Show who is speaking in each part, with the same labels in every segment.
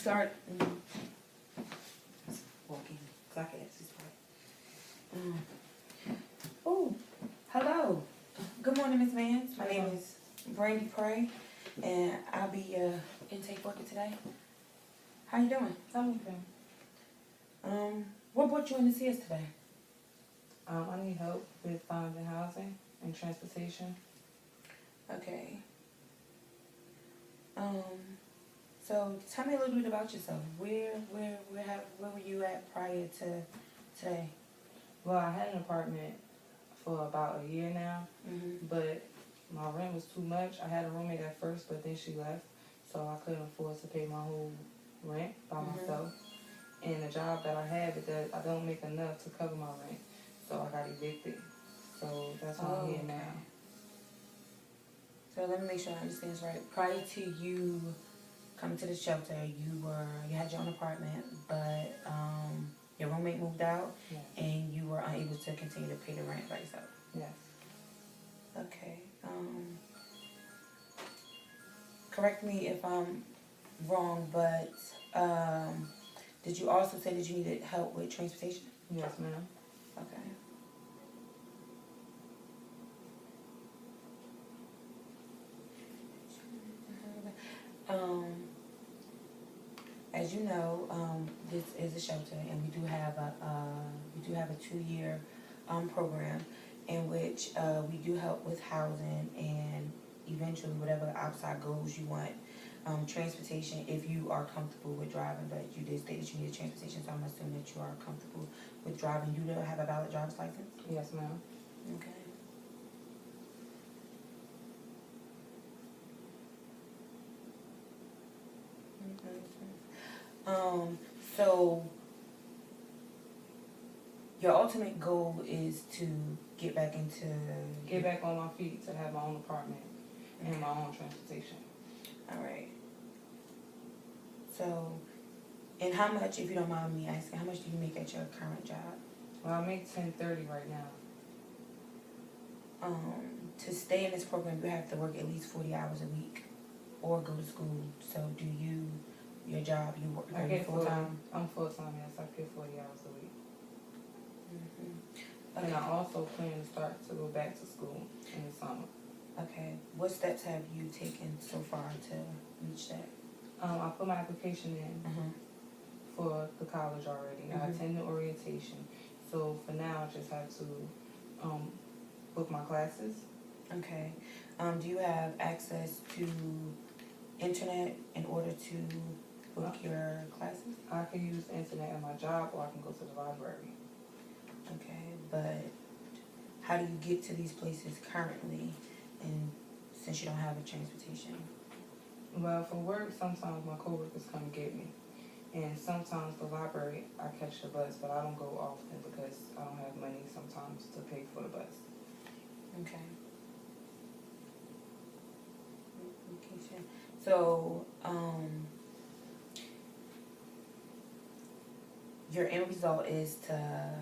Speaker 1: start walking. Clock it. Oh, hello. Good morning, Miss Vance. My name is Brandi Pray, and I'll be your intake worker today. How you doing?
Speaker 2: I'm okay.
Speaker 1: What brought you in to see us today?
Speaker 2: I need help with finding housing and transportation.
Speaker 1: Okay. So tell me a little bit about yourself. Where were you at prior to today?
Speaker 2: Well, I had an apartment for about a year now, but my rent was too much. I had a roommate at first, but then she left, so I couldn't afford to pay my whole rent by myself. And the job that I have, I don't make enough to cover my rent, so I got evicted. So that's why I'm here now.
Speaker 1: So let me make sure I understand this right. Prior to you coming to the shelter, you had your own apartment, but your roommate moved out, and you were unable to continue to pay the rent by yourself.
Speaker 2: Yes.
Speaker 1: Okay. Correct me if I'm wrong, but did you also say that you needed help with transportation?
Speaker 2: Yes, ma'am.
Speaker 1: Okay. As you know, this is a shelter, and we do have a 2-year program in which we do help with housing and eventually whatever outside goals you want. Transportation, if you are comfortable with driving, but you did state that you needed transportation, so I'm assuming that you are comfortable with driving. You do have a valid driver's license?
Speaker 2: Yes, ma'am.
Speaker 1: Okay. So your ultimate goal is to get back
Speaker 2: on my feet, to have my own apartment and my own transportation.
Speaker 1: All right. So, and how much, if you don't mind me asking, how much do you make at your current job?
Speaker 2: Well, I make $10.30 right now.
Speaker 1: To stay in this program, you have to work at least 40 hours a week or go to school. So do you, your job, you work full-time?
Speaker 2: I'm full-time, yes. I get 40 hours a week.
Speaker 1: Okay.
Speaker 2: And I also plan to start to go back to school in the summer.
Speaker 1: Okay. What steps have you taken so far to reach that?
Speaker 2: I put my application in for the college already. I attended orientation. So for now, I just have to book my classes.
Speaker 1: Okay. Do you have access to internet in order to book your classes?
Speaker 2: I can use the internet at my job, or I can go to the library.
Speaker 1: Okay, but how do you get to these places currently, and since you don't have a transportation?
Speaker 2: Well, for work, sometimes my coworkers come get me. And sometimes the library, I catch the bus, but I don't go often because I don't have money sometimes to pay for the bus.
Speaker 1: Okay. So, your end result is to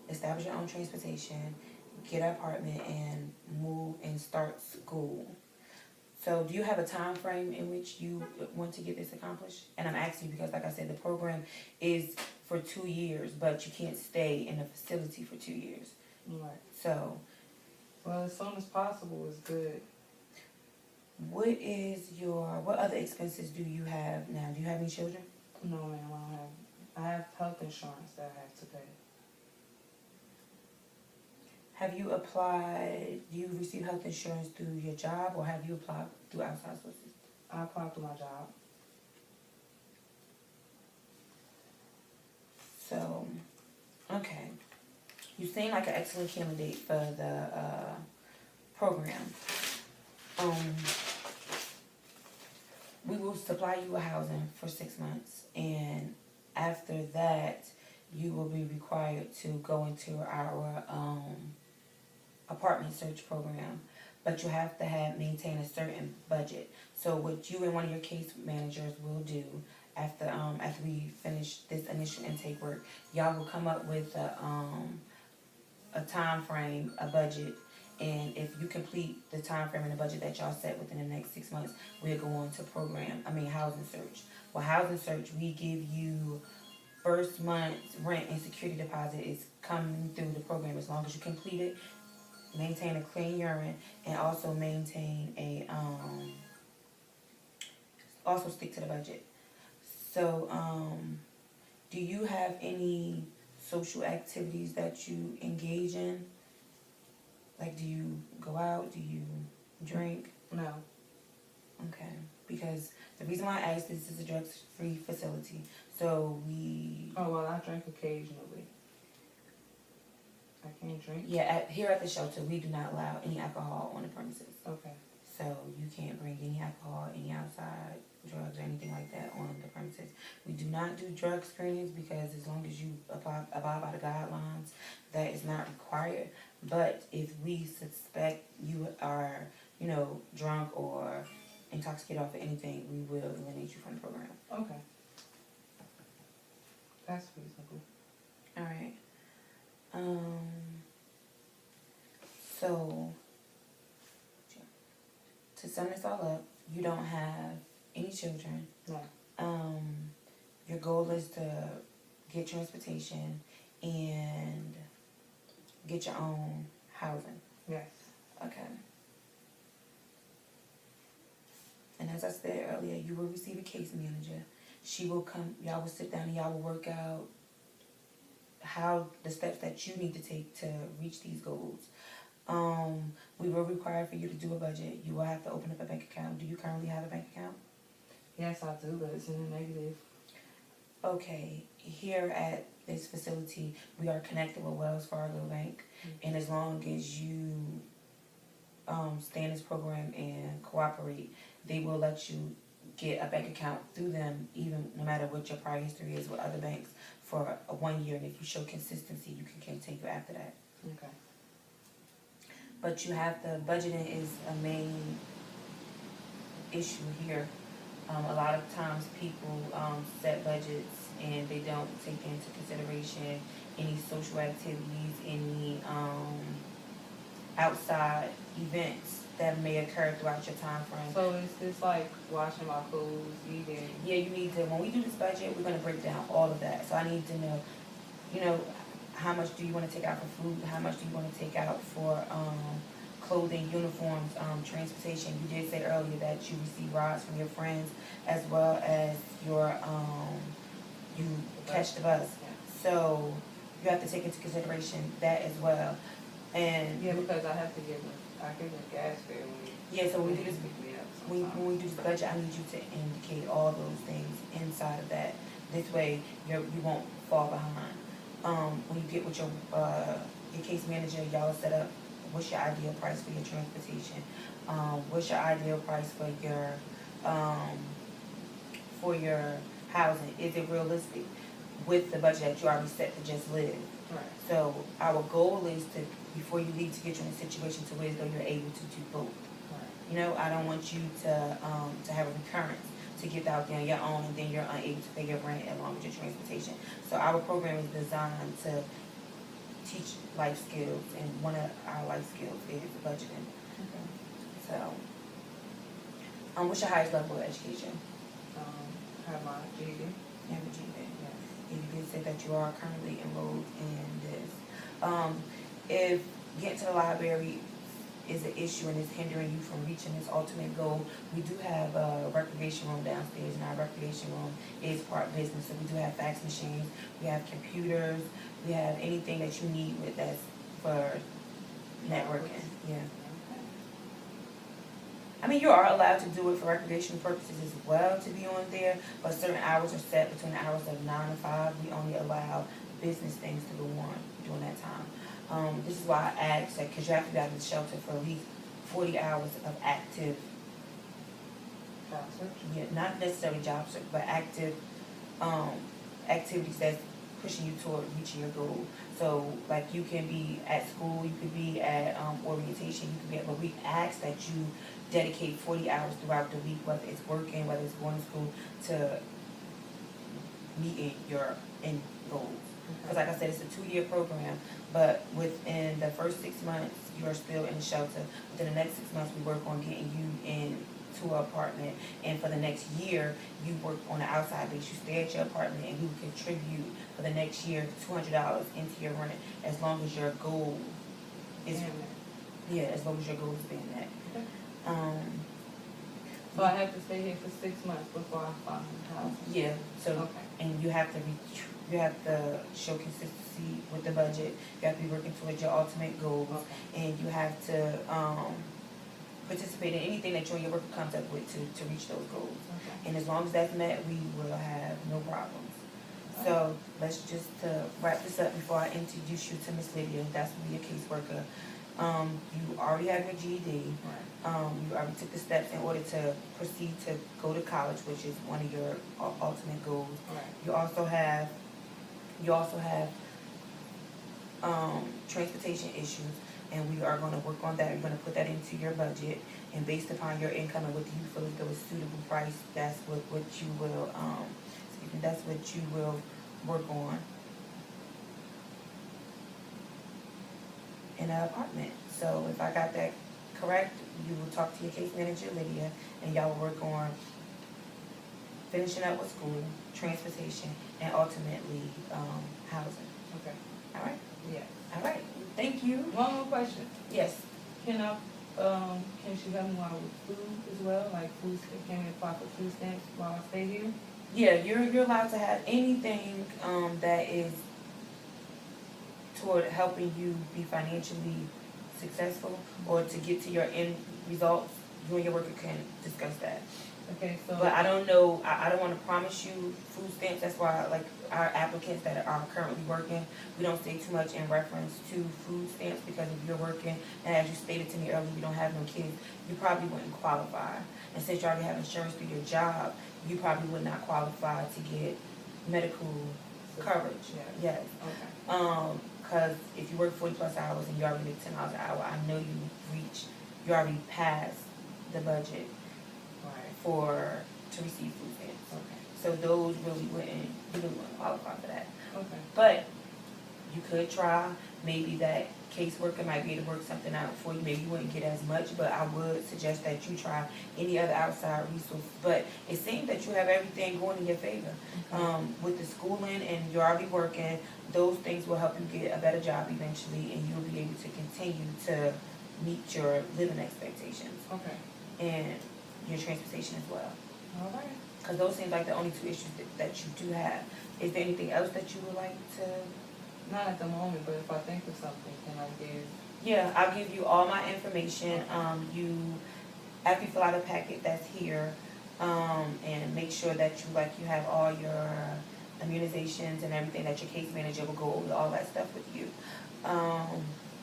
Speaker 1: establish your own transportation, get an apartment, and move and start school. So do you have a time frame in which you want to get this accomplished? And I'm asking you because, like I said, the program is for 2 years, but you can't stay in a facility for 2 years.
Speaker 2: Right.
Speaker 1: So,
Speaker 2: well, as soon as possible is good.
Speaker 1: What other expenses do you have now? Do you have any children?
Speaker 2: No, ma'am, I don't have. I have health insurance that I have to pay.
Speaker 1: Have you applied, do you receive health insurance through your job, or have you applied through outside sources?
Speaker 2: I applied through my job.
Speaker 1: So, okay. You seem like an excellent candidate for the program. We will supply you with housing for 6 months, and after that, you will be required to go into our apartment search program, but you have to maintain a certain budget. So what you and one of your case managers will do after we finish this initial intake work, y'all will come up with a time frame, a budget, And if you complete the time frame and the budget that y'all set within the next 6 months, we'll go on to housing search. Well, housing search, we give you first month's rent and security deposit is coming through the program as long as you complete it, maintain a clean urine, and also maintain also stick to the budget. So, do you have any social activities that you engage in? Like, do you go out? Do you drink?
Speaker 2: No.
Speaker 1: Okay. Because the reason why I asked, this is a drug-free facility. So we...
Speaker 2: Oh, well, I drink occasionally. I can't drink?
Speaker 1: Yeah, here at the shelter, we do not allow any alcohol on the premises.
Speaker 2: Okay.
Speaker 1: So you can't bring any alcohol, any outside drugs or anything like that on the premises. We do not do drug screenings because as long as you abide by the guidelines, that is not required. But if we suspect you are, drunk or intoxicated off of anything, we will eliminate you from the program.
Speaker 2: Okay. That's reasonable.
Speaker 1: All right. So, to sum this all up, you don't have any children.
Speaker 2: No.
Speaker 1: Your goal is to get transportation and get your own housing.
Speaker 2: Yes.
Speaker 1: Okay. And as I said earlier, you will receive a case manager. She will come, y'all will sit down and y'all will work out how the steps that you need to take to reach these goals. We will require for you to do a budget. You will have to open up a bank account. Do you currently have a bank account?
Speaker 2: Yes, I do, but it's in the negative.
Speaker 1: Okay, here at this facility, we are connected with Wells Fargo Bank, and as long as you stay in this program and cooperate, they will let you get a bank account through them, even no matter what your prior history is with other banks, for 1 year. And if you show consistency, you can continue after that.
Speaker 2: Okay.
Speaker 1: But you have to, budgeting is a main issue here. A lot of times people set budgets and they don't take into consideration any social activities, any outside events that may occur throughout your time frame.
Speaker 2: So it's like washing my clothes, eating.
Speaker 1: Yeah, you need to, when we do this budget, we're going to break down all of that. So I need to know, how much do you want to take out for food? How much do you want to take out for clothing, uniforms, transportation? You did say earlier that you receive rides from your friends as well as you catch the bus. So you have to take into consideration that as well. And
Speaker 2: yeah, because I have to give them gas fare when
Speaker 1: so when we do this,
Speaker 2: pick me up
Speaker 1: when we do this budget, I need you to indicate all those things inside of that. This way, you won't fall behind. When you get with your case manager, y'all set up what's your ideal price for your transportation. What's your ideal price for your housing? Is it realistic with the budget that you already set to just live?
Speaker 2: Right.
Speaker 1: So our goal is to, before you leave, to get you in a situation to where you're able to do both.
Speaker 2: Right.
Speaker 1: I don't want you to have a recurrence, to get out there on your own and then you're unable to pay your rent along with your transportation. So our program is designed to teach life skills, and one of our life skills is budgeting.
Speaker 2: Okay.
Speaker 1: So, what's your highest level of education?
Speaker 2: Have my GED.
Speaker 1: You have a GED.
Speaker 2: Yes.
Speaker 1: And you did say that you are currently enrolled in this. If getting to the library is an issue and is hindering you from reaching this ultimate goal, we do have a recreation room downstairs, and our recreation room is part business. So we do have fax machines, we have computers, we have anything that you need with that's for networking. Yeah. I mean, you are allowed to do it for recreational purposes as well, to be on there, but certain hours are set between the hours of 9 and 5. We only allow business things to go on during that time. This is why I asked that, because you have to be out of the shelter for at least 40 hours of active,
Speaker 2: Job search.
Speaker 1: yeah, not necessarily job search, but active activities that's pushing you toward reaching your goal. So, like, you can be at school, you could be at orientation, you could be at, but we ask that you dedicate 40 hours throughout the week, whether it's working, whether it's going to school, to meeting your end goals. Because like I said, it's a 2-year program, but within the first 6 months, you're still in the shelter. Within the next 6 months, we work on getting you into an apartment. And for the next year, you work on the outside base. You stay at your apartment and you contribute for the next year $200 into your rent as long as your goal is, as long as your goal is being met.
Speaker 2: Okay. So I have to stay here for 6 months before I find a house.
Speaker 1: Yeah, so,
Speaker 2: Okay.
Speaker 1: and you have to show consistency with the budget. You have to be working towards your ultimate goals.
Speaker 2: Okay.
Speaker 1: And you have to, participate in anything that you and your worker comes up with to reach those goals.
Speaker 2: Okay.
Speaker 1: And as long as that's met, we will have no problems. So let's just wrap this up before I introduce you to Miss Lydia. That's will be your caseworker. You already have your GED.
Speaker 2: Right.
Speaker 1: You already took the steps in order to proceed to go to college, which is one of your ultimate goals.
Speaker 2: Right.
Speaker 1: You also have transportation issues, and we are going to work on that. We're going to put that into your budget, and based upon your income and what you feel is a suitable price, that's what you will work on in an apartment. So if I got that correct, you will talk to your case manager, Lydia, and y'all will work on finishing up with school, transportation, and ultimately housing.
Speaker 2: Okay.
Speaker 1: All right?
Speaker 2: Yeah.
Speaker 1: All right. Thank you.
Speaker 2: One more question.
Speaker 1: Yes.
Speaker 2: Can she help me out with food as well? Like can we apply for food stamps while I stay here?
Speaker 1: Yeah, you're allowed to have anything that is toward helping you be financially successful or to get to your end results. You and your worker can discuss that.
Speaker 2: Okay, so.
Speaker 1: But I don't know, I don't want to promise you food stamps. That's why, like, our applicants that are currently working, we don't say too much in reference to food stamps, because if you're working, and as you stated to me earlier, you don't have no kids, you probably wouldn't qualify. And since you already have insurance through your job, you probably would not qualify to get medical coverage. Yes.
Speaker 2: Okay.
Speaker 1: Because if you work 40+ hours and you already make $10 an hour, I know you already passed the budget to receive food stamps.
Speaker 2: Okay.
Speaker 1: So those you really wouldn't qualify for that.
Speaker 2: Okay.
Speaker 1: But you could try. Maybe that caseworker might be able to work something out for you. Maybe you wouldn't get as much, but I would suggest that you try any other outside resource. But it seems that you have everything going in your favor. With the schooling and you're already working, those things will help you get a better job eventually, and you'll be able to continue to meet your living expectations.
Speaker 2: Okay.
Speaker 1: And your transportation as well.
Speaker 2: All right.
Speaker 1: Because those seem like the only 2 issues that you do have. Is there anything else that you would like to?
Speaker 2: Not at the moment, but if I think of something, can I give?
Speaker 1: Yeah, I'll give you all my information. After you fill out a packet that's here, and make sure that you have all your immunizations and everything, that your case manager will go over all that stuff with you.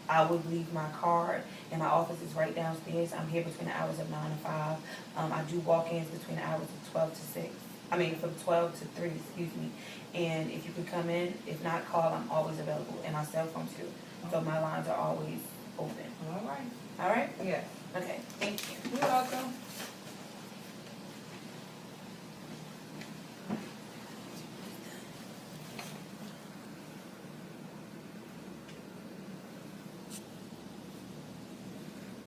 Speaker 1: I would leave my card, and my office is right downstairs. I'm here between the hours of 9 and 5. I do walk-ins between the hours of 12 to 6. From 12 to 3, excuse me. And if you can come in, if not, call. I'm always available, and my cell phone too. So my lines are always open.
Speaker 2: All right.
Speaker 1: All right?
Speaker 2: Yes.
Speaker 1: Okay. Thank you.
Speaker 2: You're welcome.